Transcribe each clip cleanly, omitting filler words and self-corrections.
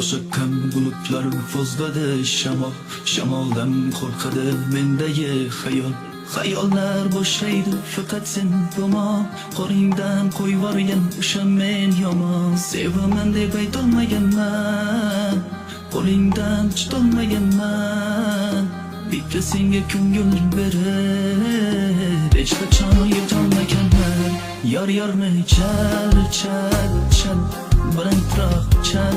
To'saqam bulutlar fozladi shamoldan qo'rqadi mendagi Xayollar bo'shaydi faqat sen tomon qo'lingdan qo'yvorgan o'sha men yomon Sevaman deb aytolmaganman qo'lingdan tutolmaganman Bitta senga ko'ngil berib hech qachon yetolmaganman Yorni chal balandroq chal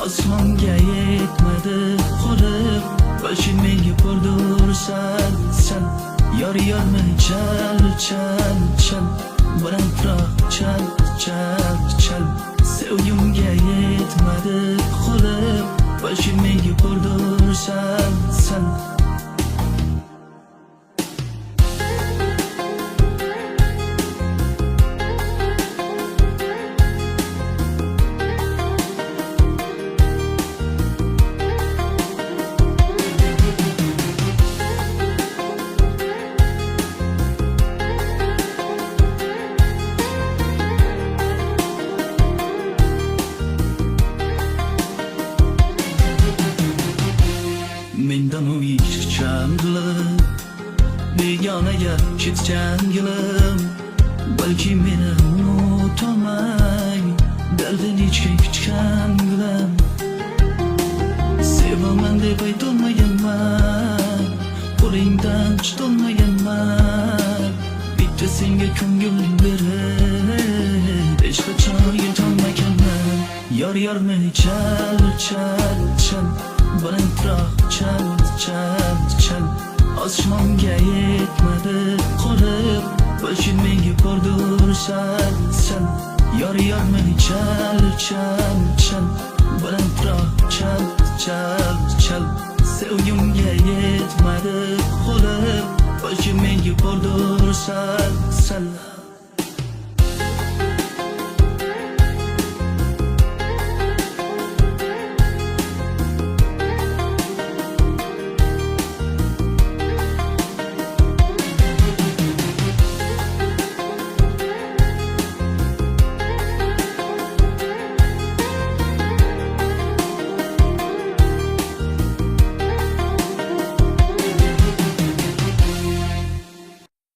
osmonga yetmadi qo'lim balki menga bordir sal Yorni chal balandroq chal sevgimga yetmadi qo'lim balki menga bordir sal Mendan uyishchan dilim begonaga ketgan yilim balki meni unutolmay dardini chekkan gilam Sevaman deb aytolmaganman qo'lingdan tutolmaganman Bitta senga ko'ngil berib hech qachon yetolmaganman Yorni chal balandroq chal osmonga yetmadi qo'lim balki menga bordir sal Yorni chal balandroq chal sevgimga yetmadi qo'lim balki menga bordir sal